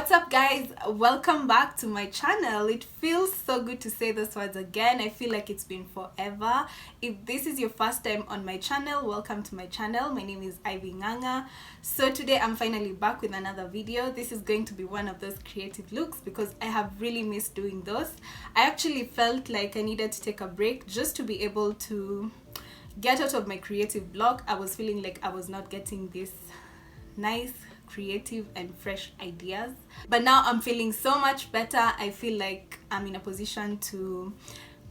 What's up guys, welcome back to my channel. It feels so good to say those words again. I feel like it's been forever. If this is your first time on my channel, welcome to my channel. My name is Ivy Nganga. So today I'm finally back with another video. This is going to be one of those creative looks because I have really missed doing those. I actually felt like I needed to take a break just to be able to get out of my creative block. I was feeling like I was not getting this nice, creative and fresh ideas, but now I'm feeling so much better. I feel like I'm in a position to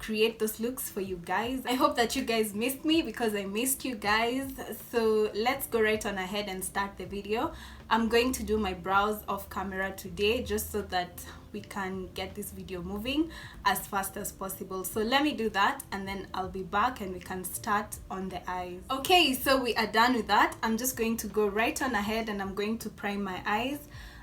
create those looks for you guys. I hope that you guys missed me because I missed you guys. So let's go right on ahead and start the video. I'm going to do my brows off camera today just so that we can get this video moving as fast as possible. So let me do that and then I'll be back and we can start on the eyes. Okay, so we are done with that. I'm just going to go right on ahead and I'm going to prime my eyes.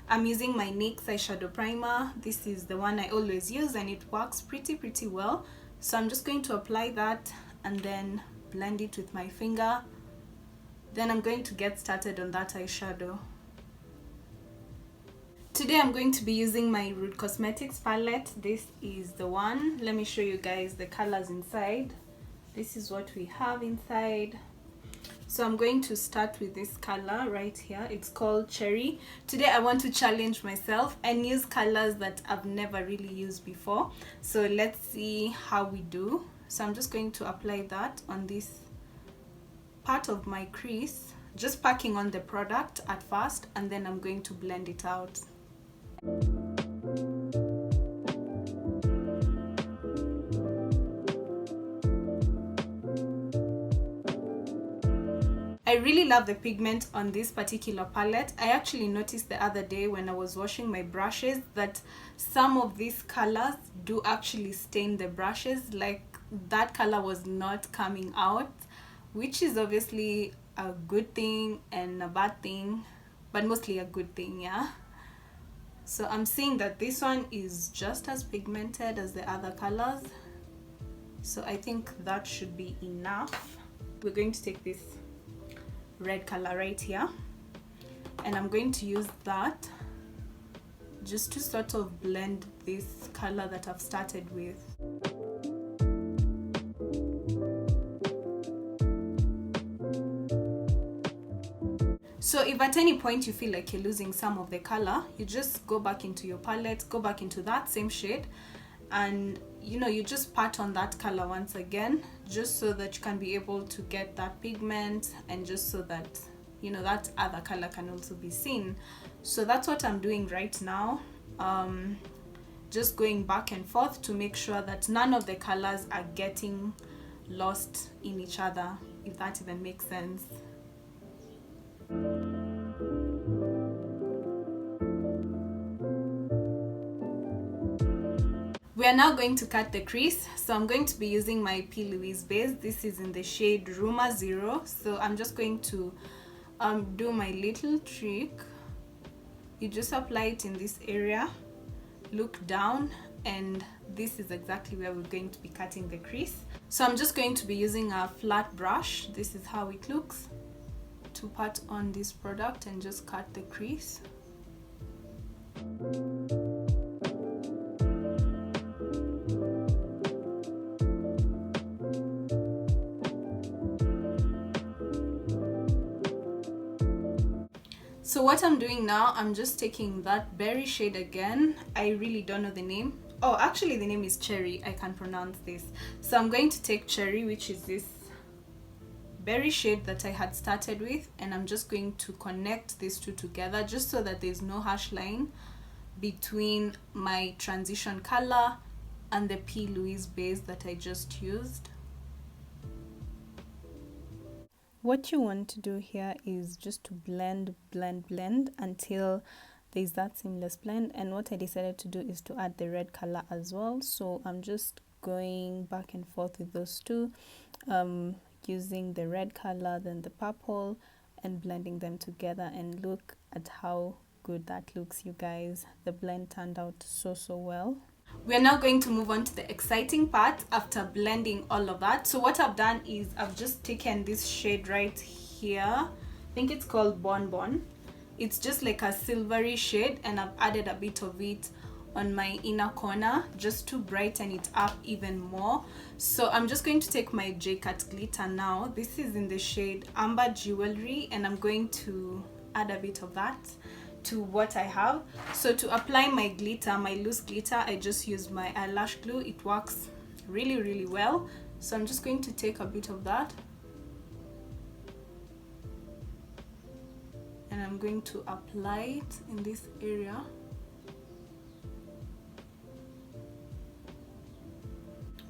I'm using my NYX eyeshadow primer. This is the one I always use and it works pretty well. So I'm just going to apply that and then blend it with my finger. Then I'm going to get started on that eyeshadow. Today I'm going to be using my Rude Cosmetics palette. This is the one. Let me show you guys the colors inside. This is what we have inside. So I'm going to start with this color right here. It's called Cherry. Today I want to challenge myself and use colors that I've never really used before. So let's see how we do. So I'm just going to apply that on this part of my crease, just packing on the product at first and then I'm going to blend it out. I really love the pigment on this particular palette. I actually noticed the other day when I was washing my brushes that some of these colors do actually stain the brushes. Like that color was not coming out, which is obviously a good thing and a bad thing, but mostly a good thing, yeah. So I'm seeing that this one is just as pigmented as the other colors. So I think that should be enough. We're going to take this red color right here and I'm going to use that just to sort of blend this color that I've started with. So if at any point you feel like you're losing some of the color, you just go back into your palette, go back into that same shade and you just pat on that color once again just so that you can be able to get that pigment and just so that that other color can also be seen. So that's what I'm doing right now, just going back and forth to make sure that none of the colors are getting lost in each other, if that even makes sense. We are now going to cut the crease, so I'm going to be using my P. Louise base. This is in the shade Rumor 0. So I'm just going to do my little trick. You just apply it in this area, look down, and this is exactly where we're going to be cutting the crease. So I'm just going to be using a flat brush. This is how it looks, to pat on this product and just cut the crease. So what I'm doing now, I'm just taking that berry shade again. I really don't know the name. Oh, actually the name is Cherry. I can pronounce this. So I'm going to take Cherry, which is this berry shade that I had started with, and I'm just going to connect these two together just so that there's no harsh line between my transition color and the P. Louise base that I just used. What you want to do here is just to blend until there's that seamless blend. And what I decided to do is to add the red color as well. So I'm just going back and forth with those two, using the red color, then the purple, and blending them together. And look at how good that looks, you guys. The blend turned out so well. We're now going to move on to the exciting part after blending all of that. So what I've done is I've just taken this shade right here. I think it's called Bon Bon. It's just like a silvery shade, and I've added a bit of it on my inner corner just to brighten it up even more. So I'm just going to take my J-Cut glitter now. This is in the shade Amber Jewelry, and I'm going to add a bit of that to what I have. So to apply my glitter, my loose glitter, I just use my eyelash glue. It works really well. So I'm just going to take a bit of that, and I'm going to apply it in this area.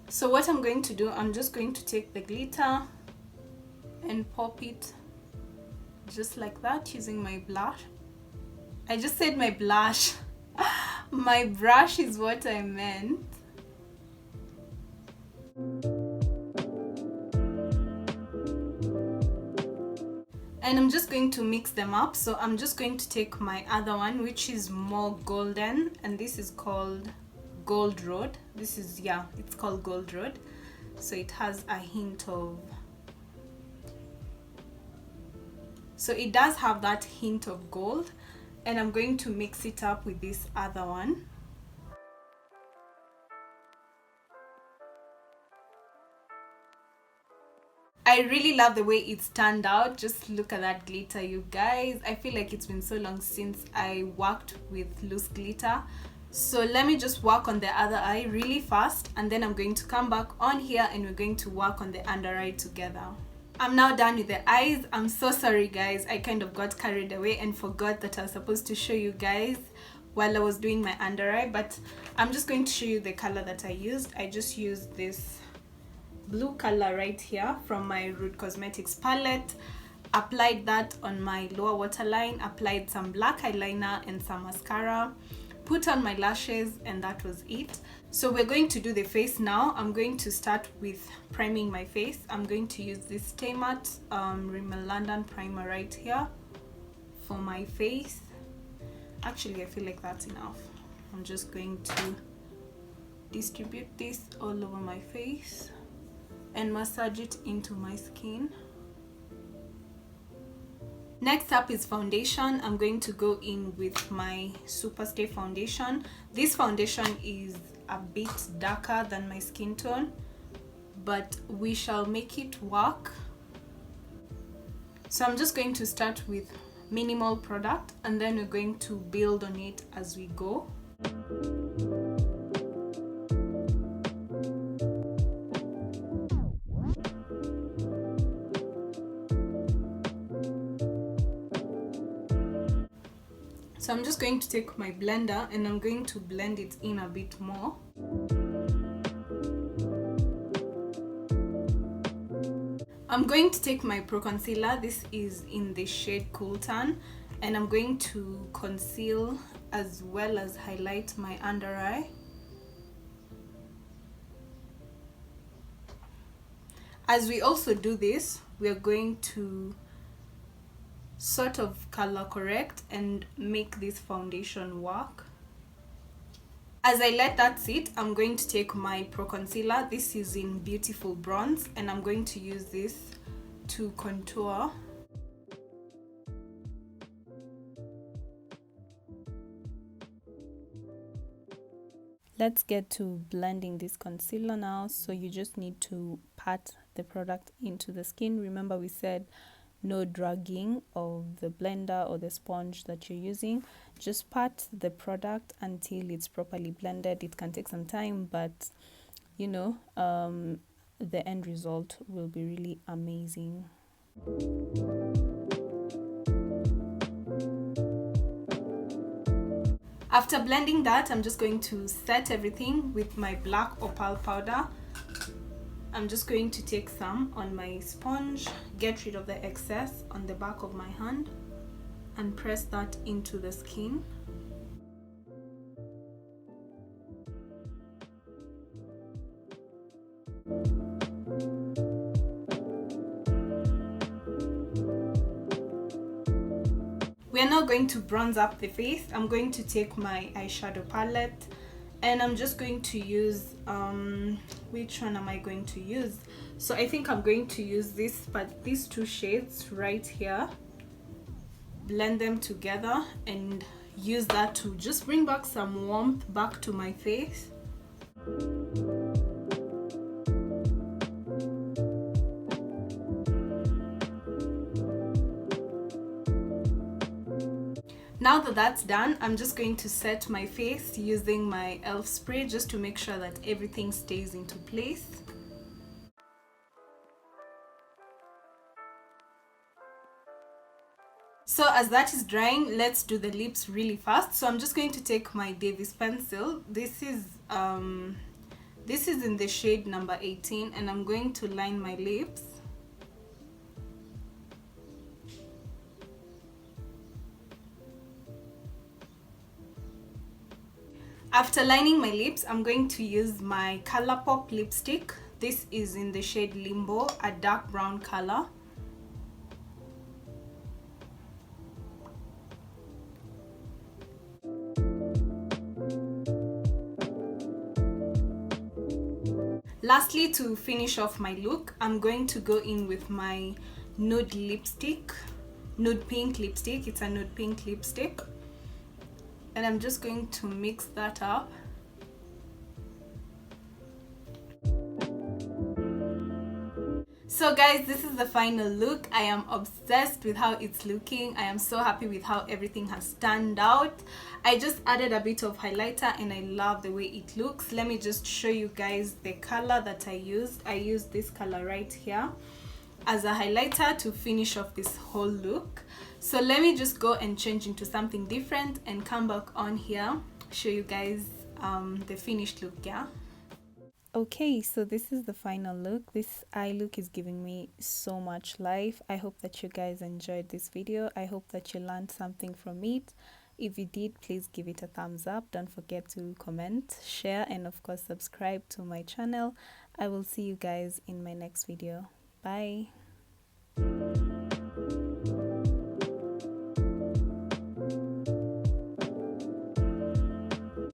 So what I'm going to do, I'm just going to take the glitter and pop it just like that using my blush. I just said my blush. My brush is what I meant. And I'm just going to mix them up. So I'm just going to take my other one, which is more golden, and this is called Gold Road. This is, yeah, it's called Gold Road. So it has a hint of, so it does have that hint of gold, and I'm going to mix it up with this other one. I really love the way it's turned out. Just look at that glitter, you guys. I feel like it's been so long since I worked with loose glitter. So let me just work on the other eye really fast, and then I'm going to come back on here and we're going to work on the under eye together. I'm now done with the eyes. I'm so sorry guys, I kind of got carried away and forgot that I was supposed to show you guys while I was doing my under eye, but I'm just going to show you the color that I used. I just used this blue color right here from my Rude Cosmetics palette, applied that on my lower waterline, applied some black eyeliner and some mascara, put on my lashes, and that was it. So we're going to do the face now. I'm going to start with priming my face. I'm going to use this Stay Matte Rimmel London primer right here for my face. Actually, I feel like that's enough. I'm just going to distribute this all over my face and massage it into my skin. Next up is foundation. I'm going to go in with my Superstay foundation. This foundation is a bit darker than my skin tone, but we shall make it work. So I'm just going to start with minimal product, and then we're going to build on it as we go. So I'm just going to take my blender and I'm going to blend it in a bit more. I'm going to take my Pro Concealer. This is in the shade Cool Tan, and I'm going to conceal as well as highlight my under eye. As we also do this, we are going to sort of color correct and make this foundation work. As I let that sit, I'm going to take my Pro Concealer. This is in Beautiful Bronze, and I'm going to use this to contour. Let's get to blending this concealer now. So you just need to pat the product into the skin. Remember, we said no dragging of the blender or the sponge that you're using. Just pat the product until it's properly blended. It can take some time, but you know, the end result will be really amazing. After blending that, I'm just going to set everything with my black Opal powder. I'm just going to take some on my sponge, get rid of the excess on the back of my hand, and press that into the skin. We are now going to bronze up the face. I'm going to take my eyeshadow palette, and I'm just going to use which one am I going to use? So I think I'm going to use this, but these two shades right here. blend them together and use that to just bring back some warmth back to my face. Now that that's done, I'm just going to set my face using my e.l.f. spray just to make sure that everything stays into place. So as that is drying, let's do the lips really fast. So I'm just going to take my Davis pencil. This is in the shade number 18, and I'm going to line my lips. After lining my lips, I'm going to use my Colorpop lipstick. This is in the shade Limbo, a dark brown color. Lastly, to finish off my look, I'm going to go in with my nude lipstick, nude pink lipstick. It's a nude pink lipstick. And I'm just going to mix that up. So guys, this is the final look. I am obsessed with how it's looking. I am so happy with how everything has turned out. I just added a bit of highlighter and I love the way it looks. Let me just show you guys the color that I used. I used this color right here as a highlighter to finish off this whole look. So let me just go and change into something different and come back on here, show you guys the finished look. Yeah. Okay, so this is the final look. This eye look is giving me so much life. I hope that you guys enjoyed this video. I hope that you learned something from it. If you did, please give it a thumbs up. Don't forget to comment, share, and of course subscribe to my channel. I will see you guys in my next video. Bye.